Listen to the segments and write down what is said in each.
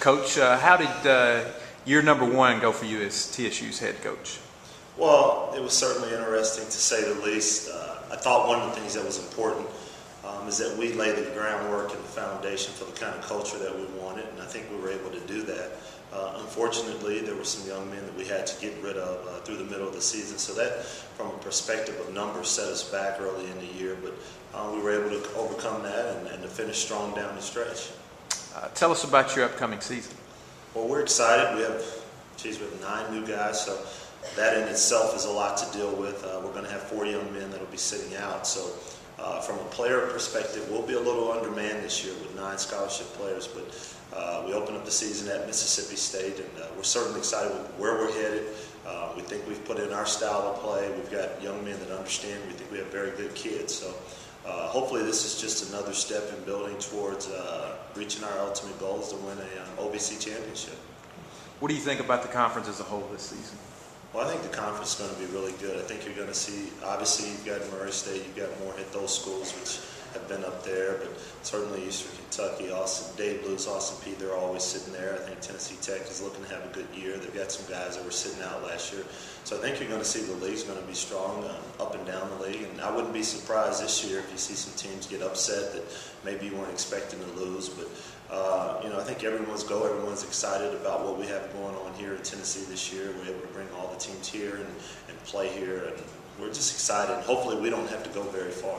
Coach, how did year number one go for you as TSU's head coach? Well, it was certainly interesting to say the least. I thought one of the things that was important is that we laid the groundwork and the foundation for the kind of culture that we wanted, and I think we were able to do that. Unfortunately, there were some young men that we had to get rid of through the middle of the season, so that, from a perspective of numbers, set us back early in the year, but we were able to overcome that and to finish strong down the stretch. Tell us about your upcoming season. Well, we're excited. We have 9 new guys, so that in itself is a lot to deal with. We're going to have 4 young men that will be sitting out, so from a player perspective, we'll be a little undermanned this year with 9 scholarship players, but we open up the season at Mississippi State, and we're certainly excited with where we're headed. We think we've put in our style of play. We've got young men that understand. We think we have very good kids. So hopefully this is just another step in building towards reaching our ultimate goals to win an OVC championship. What do you think about the conference as a whole this season? Well, I think the conference is going to be really good. I think you're going to see, obviously, you've got Murray State, you've got Moorhead, those schools which have been up there, but certainly Eastern Kentucky, Austin, Dave Blues, Austin Peay, they're always sitting there. I think Tennessee Tech is looking to have a good year. They've got some guys that were sitting out last year. So I think you're going to see the league's going to be strong up and down the league, and I wouldn't be surprised this year if you see some teams get upset that maybe you weren't expecting to lose, but I think everyone's excited about what we have going on here in Tennessee this year. We're able to bring all the teams here and play here, and we're just excited. Hopefully we don't have to go very far.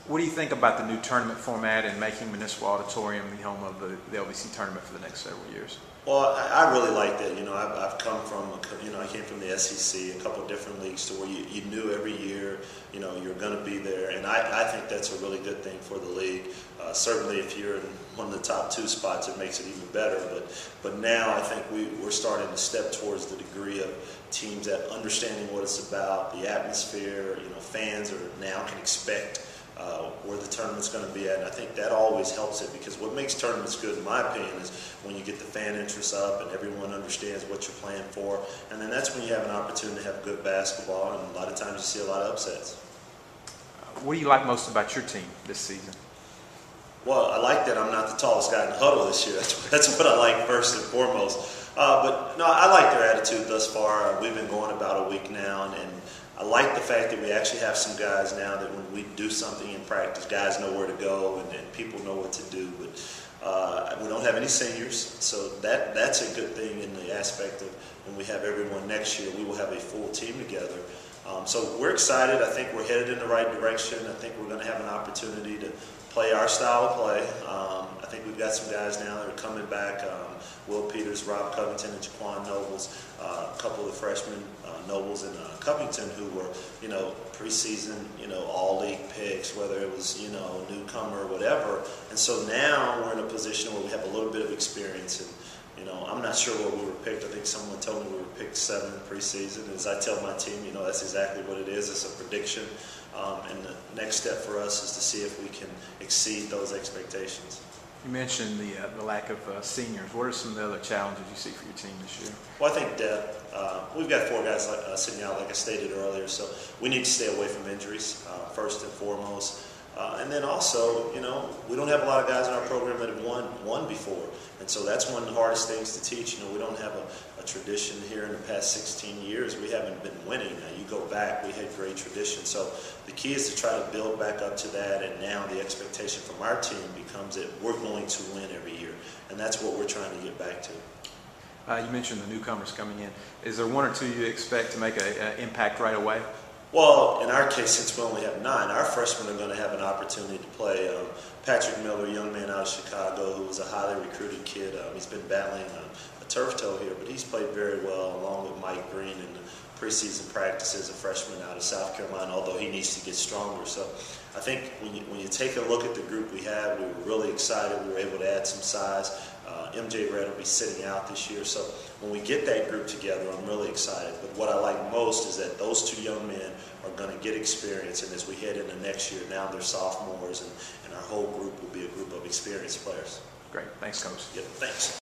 What do you think about the new tournament format and making Municipal Auditorium the home of the OVC tournament for the next several years? Well, I really like that. I've come from, I came from the SEC, a couple of different leagues to where you knew every year, you're going to be there. And I think that's a really good thing for the league. Certainly if you're in one of the top 2 spots, it makes it even better. But now I think we're starting to step towards the degree of teams that understanding what it's about, the atmosphere, fans now can expect where the tournament's going to be at, and I think that always helps it, because what makes tournaments good, in my opinion, is when you get the fan interest up and everyone understands what you're playing for, and then that's when you have an opportunity to have good basketball, and a lot of times you see a lot of upsets. What do you like most about your team this season? Well, I like that I'm not the tallest guy in the huddle this year. That's what I like first and foremost. But no, I like their attitude thus far. We've been going about a week now, and I like the fact that we actually have some guys now that when we do something in practice, guys know where to go and people know what to do. But we don't have any seniors, so that's a good thing in the aspect of when we have everyone next year, we will have a full team together. So we're excited. I think we're headed in the right direction. I think we're going to have an opportunity to play our style of play. I think we've got some guys now that are coming back. Will Peters, Rob Covington, and Jaquan Nobles, a couple of the freshmen, Nobles and Covington, who were, preseason, all-league picks, whether it was, newcomer or whatever. And so now we're in a position where we have a little bit of experience. And, I'm not sure where we were picked. I think someone told me we were picked 7 in preseason. As I tell my team, that's exactly what it is. It's a prediction. And the next step for us is to see if we can exceed those expectations. You mentioned the lack of seniors. What are some of the other challenges you see for your team this year? Well, I think depth. We've got 4 guys sitting out, like I stated earlier, so we need to stay away from injuries, first and foremost. And then also, we don't have a lot of guys in our program that have won before. And so that's one of the hardest things to teach. We don't have a tradition here in the past 16 years. We haven't been winning. Now, you go back, we had great tradition. So the key is to try to build back up to that. And now the expectation from our team becomes that we're going to win every year. And that's what we're trying to get back to. You mentioned the newcomers coming in. Is there 1 or 2 you expect to make an impact right away? Well, in our case, since we only have 9, our freshmen are going to have an opportunity to play. Patrick Miller, a young man out of Chicago, who was a highly recruited kid. He's been battling a turf toe here, but he's played very well, along with Mike Green in the preseason practice as a freshman out of South Carolina, although he needs to get stronger. So I think when you take a look at the group we have, we were really excited. We were able to add some size. MJ Red will be sitting out this year. So when we get that group together, I'm really excited. But what I like most is that those 2 young men are going to get experience. And as we head into next year, now they're sophomores, and our whole group will be a group of experienced players. Great. Thanks, Coach. Yeah, thanks.